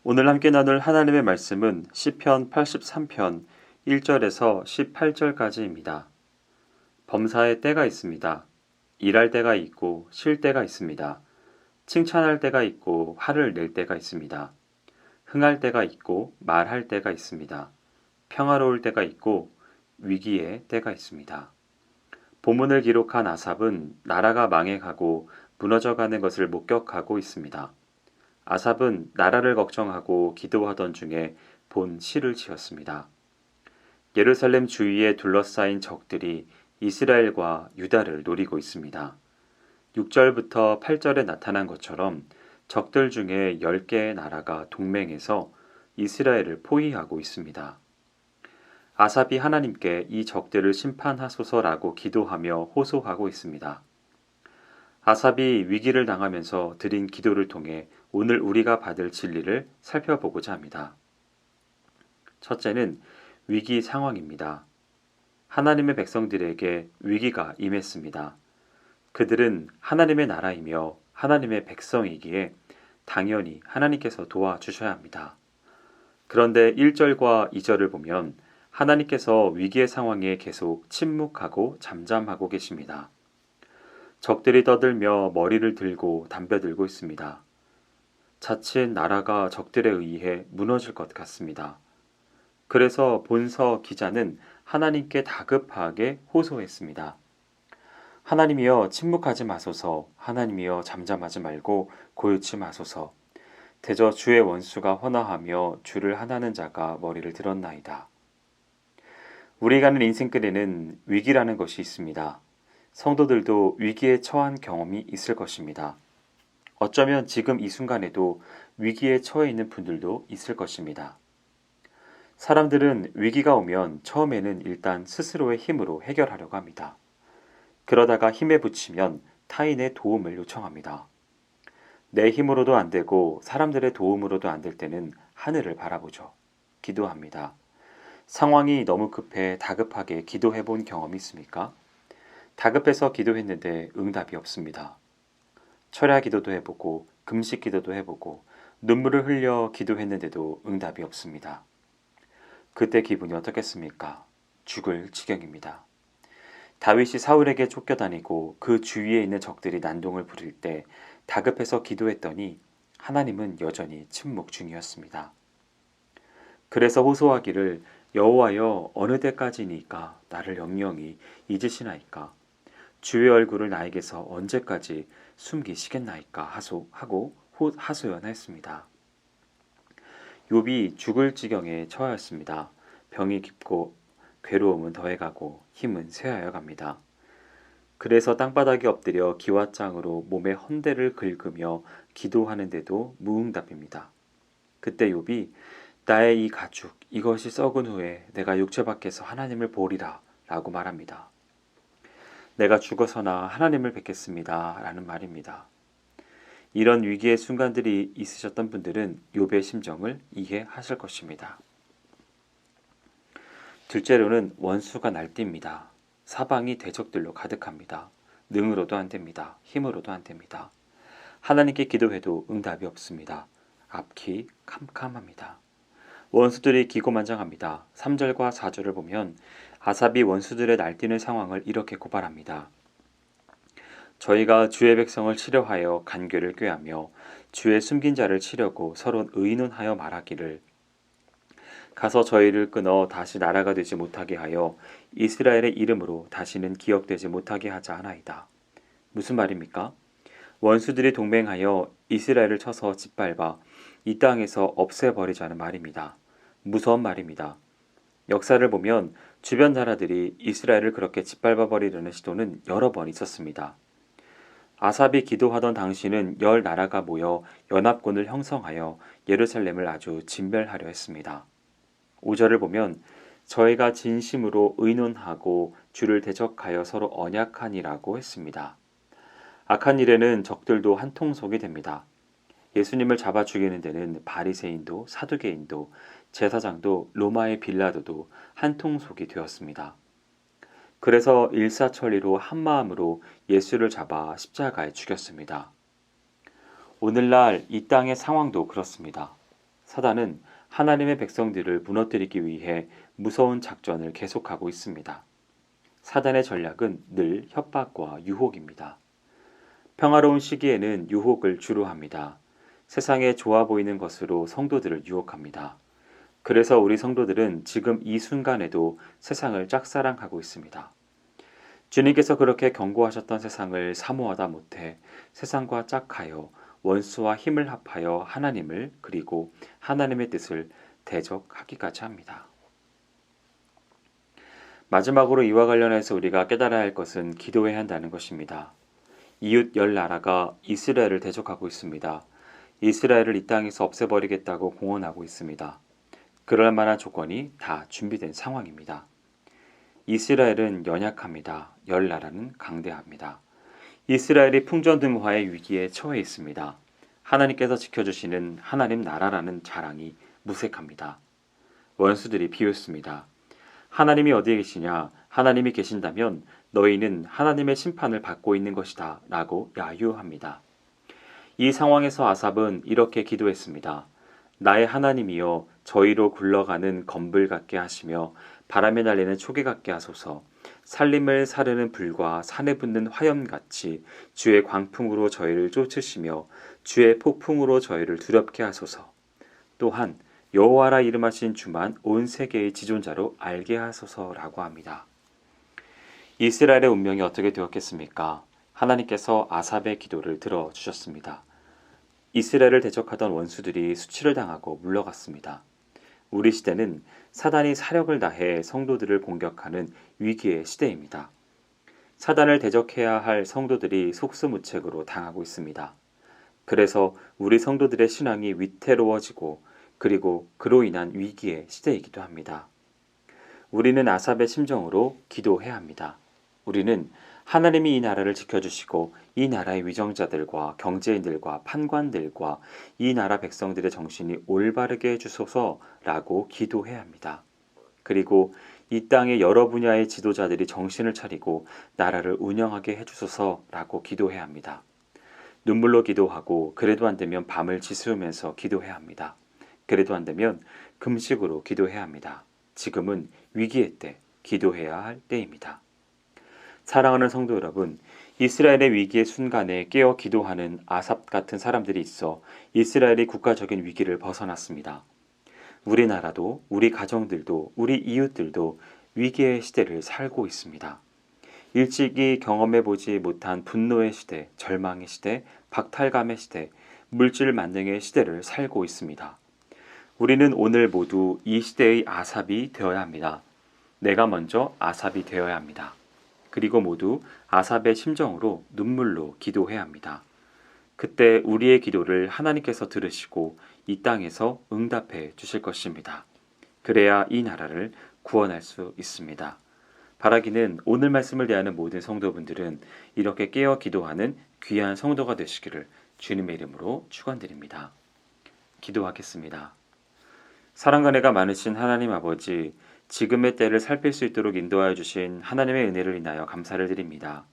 오늘 함께 나눌 하나님의 말씀은 시편 83편 1절에서 18절까지입니다. 범사에 때가 있습니다. 일할 때가 있고 쉴 때가 있습니다. 칭찬할 때가 있고 화를 낼 때가 있습니다. 흥할 때가 있고 말할 때가 있습니다. 평화로울 때가 있고 위기의 때가 있습니다. 본문을 기록한 아삽은 나라가 망해가고 무너져가는 것을 목격하고 있습니다. 아삽은 나라를 걱정하고 기도하던 중에 본 시를 지었습니다. 예루살렘 주위에 둘러싸인 적들이 이스라엘과 유다를 노리고 있습니다. 6절부터 8절에 나타난 것처럼 적들 중에 10개의 나라가 동맹해서 이스라엘을 포위하고 있습니다. 아삽이 하나님께 이 적들을 심판하소서라고 기도하며 호소하고 있습니다. 아삽이 위기를 당하면서 드린 기도를 통해 오늘 우리가 받을 진리를 살펴보고자 합니다. 첫째는 위기 상황입니다. 하나님의 백성들에게 위기가 임했습니다. 그들은 하나님의 나라이며 하나님의 백성이기에 당연히 하나님께서 도와주셔야 합니다. 그런데 1절과 2절을 보면 하나님께서 위기의 상황에 계속 침묵하고 잠잠하고 계십니다. 적들이 떠들며 머리를 들고 덤벼들고 있습니다. 자칫 나라가 적들에 의해 무너질 것 같습니다. 그래서 본서 기자는 하나님께 다급하게 호소했습니다. 하나님이여 침묵하지 마소서. 하나님이여 잠잠하지 말고 고요치 마소서. 대저 주의 원수가 헌화하며 주를 하나는 자가 머리를 들었나이다. 우리가 가는 인생길에는 위기라는 것이 있습니다. 성도들도 위기에 처한 경험이 있을 것입니다. 어쩌면 지금 이 순간에도 위기에 처해 있는 분들도 있을 것입니다. 사람들은 위기가 오면 처음에는 일단 스스로의 힘으로 해결하려고 합니다. 그러다가 힘에 부치면 타인의 도움을 요청합니다. 내 힘으로도 안 되고 사람들의 도움으로도 안 될 때는 하늘을 바라보죠. 기도합니다. 상황이 너무 급해 다급하게 기도해 본 경험이 있습니까? 다급해서 기도했는데 응답이 없습니다. 철야 기도도 해보고 금식 기도도 해보고 눈물을 흘려 기도했는데도 응답이 없습니다. 그때 기분이 어떻겠습니까? 죽을 지경입니다. 다윗이 사울에게 쫓겨다니고 그 주위에 있는 적들이 난동을 부릴 때 다급해서 기도했더니 하나님은 여전히 침묵 중이었습니다. 그래서 호소하기를 여호와여 어느 때까지니까 나를 영영히 잊으시나이까 주의 얼굴을 나에게서 언제까지 숨기시겠나이까 하고 하소연했습니다. 욥이 죽을 지경에 처하였습니다. 병이 깊고 괴로움은 더해가고 힘은 쇠하여 갑니다. 그래서 땅바닥에 엎드려 기와장으로 몸의 헌대를 긁으며 기도하는데도 무응답입니다. 그때 욥이 나의 이 가죽 이것이 썩은 후에 내가 육체 밖에서 하나님을 보리라 라고 말합니다. 내가 죽어서나 하나님을 뵙겠습니다 라는 말입니다. 이런 위기의 순간들이 있으셨던 분들은 욥의 심정을 이해하실 것입니다. 둘째로는 원수가 날뜁니다. 사방이 대적들로 가득합니다. 능으로도 안 됩니다. 힘으로도 안 됩니다. 하나님께 기도해도 응답이 없습니다. 앞이 캄캄합니다. 원수들이 기고만장합니다. 3절과 4절을 보면 아삽이 원수들의 날뛰는 상황을 이렇게 고발합니다. 저희가 주의 백성을 치려하여 간궤를 꾀하며 주의 숨긴 자를 치려고 서로 의논하여 말하기를 가서 저희를 끊어 다시 나라가 되지 못하게 하여 이스라엘의 이름으로 다시는 기억되지 못하게 하자 하나이다. 무슨 말입니까? 원수들이 동맹하여 이스라엘을 쳐서 짓밟아 이 땅에서 없애버리자는 말입니다. 무서운 말입니다. 역사를 보면 주변 나라들이 이스라엘을 그렇게 짓밟아버리려는 시도는 여러 번 있었습니다. 아삽이 기도하던 당시는 10나라가 모여 연합군을 형성하여 예루살렘을 아주 진멸하려 했습니다. 5절을 보면 저희가 진심으로 의논하고 주를 대적하여 서로 언약하니라고 했습니다. 악한 일에는 적들도 한통속이 됩니다. 예수님을 잡아 죽이는 데는 바리새인도 사두개인도 제사장도 로마의 빌라도도 한통속이 되었습니다. 그래서 일사천리로 한마음으로 예수를 잡아 십자가에 죽였습니다. 오늘날 이 땅의 상황도 그렇습니다. 사단은 하나님의 백성들을 무너뜨리기 위해 무서운 작전을 계속하고 있습니다. 사단의 전략은 늘 협박과 유혹입니다. 평화로운 시기에는 유혹을 주로 합니다. 세상에 좋아 보이는 것으로 성도들을 유혹합니다. 그래서 우리 성도들은 지금 이 순간에도 세상을 짝사랑하고 있습니다. 주님께서 그렇게 경고하셨던 세상을 사모하다 못해 세상과 짝하여 원수와 힘을 합하여 하나님을 그리고 하나님의 뜻을 대적하기까지 합니다. 마지막으로 이와 관련해서 우리가 깨달아야 할 것은 기도해야 한다는 것입니다. 이웃 10나라가 이스라엘을 대적하고 있습니다. 이스라엘을 이 땅에서 없애버리겠다고 공언하고 있습니다. 그럴 만한 조건이 다 준비된 상황입니다. 이스라엘은 연약합니다. 10나라는 강대합니다. 이스라엘이 풍전등화의 위기에 처해 있습니다. 하나님께서 지켜주시는 하나님 나라라는 자랑이 무색합니다. 원수들이 비웃습니다. 하나님이 어디에 계시냐? 하나님이 계신다면 너희는 하나님의 심판을 받고 있는 것이다 라고 야유합니다. 이 상황에서 아삽은 이렇게 기도했습니다. 나의 하나님이여 저희로 굴러가는 검불 같게 하시며 바람에 날리는 초계 같게 하소서. 살림을 사르는 불과 산에 붙는 화염같이 주의 광풍으로 저희를 쫓으시며 주의 폭풍으로 저희를 두렵게 하소서. 또한 여호와라 이름하신 주만 온 세계의 지존자로 알게 하소서라고 합니다. 이스라엘의 운명이 어떻게 되었겠습니까? 하나님께서 아삽의 기도를 들어주셨습니다. 이스라엘을 대적하던 원수들이 수치를 당하고 물러갔습니다. 우리 시대는 사단이 사력을 다해 성도들을 공격하는 위기의 시대입니다. 사단을 대적해야 할 성도들이 속수무책으로 당하고 있습니다. 그래서 우리 성도들의 신앙이 위태로워지고 그리고 그로 인한 위기의 시대이기도 합니다. 우리는 아삽의 심정으로 기도해야 합니다. 우리는 하나님이 이 나라를 지켜주시고 이 나라의 위정자들과 경제인들과 판관들과 이 나라 백성들의 정신이 올바르게 해주소서라고 기도해야 합니다. 그리고 이 땅의 여러 분야의 지도자들이 정신을 차리고 나라를 운영하게 해주소서라고 기도해야 합니다. 눈물로 기도하고 그래도 안 되면 밤을 지새우면서 기도해야 합니다. 그래도 안 되면 금식으로 기도해야 합니다. 지금은 위기의 때, 기도해야 할 때입니다. 사랑하는 성도 여러분, 이스라엘의 위기의 순간에 깨어 기도하는 아삽 같은 사람들이 있어 이스라엘이 국가적인 위기를 벗어났습니다. 우리나라도, 우리 가정들도, 우리 이웃들도 위기의 시대를 살고 있습니다. 일찍이 경험해보지 못한 분노의 시대, 절망의 시대, 박탈감의 시대, 물질 만능의 시대를 살고 있습니다. 우리는 오늘 모두 이 시대의 아삽이 되어야 합니다. 내가 먼저 아삽이 되어야 합니다. 그리고 모두 아삽의 심정으로 눈물로 기도해야 합니다. 그때 우리의 기도를 하나님께서 들으시고 이 땅에서 응답해 주실 것입니다. 그래야 이 나라를 구원할 수 있습니다. 바라기는 오늘 말씀을 대하는 모든 성도분들은 이렇게 깨어 기도하는 귀한 성도가 되시기를 주님의 이름으로 축원드립니다. 기도하겠습니다. 사랑과 은혜가 많으신 하나님 아버지, 지금의 때를 살필 수 있도록 인도하여 주신 하나님의 은혜를 인하여 감사를 드립니다.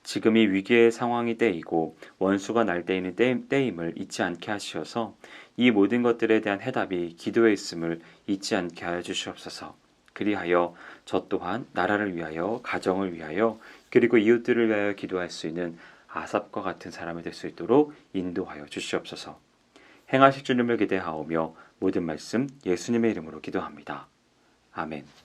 지금이 위기의 상황이 때이고 원수가 날 때이는 때임을 잊지 않게 하시어서 이 모든 것들에 대한 해답이 기도에 있음을 잊지 않게 하여 주시옵소서. 그리하여 저 또한 나라를 위하여, 가정을 위하여, 그리고 이웃들을 위하여 기도할 수 있는 아삽과 같은 사람이 될 수 있도록 인도하여 주시옵소서. 행하실 주님을 기대하오며 모든 말씀 예수님의 이름으로 기도합니다. 아멘.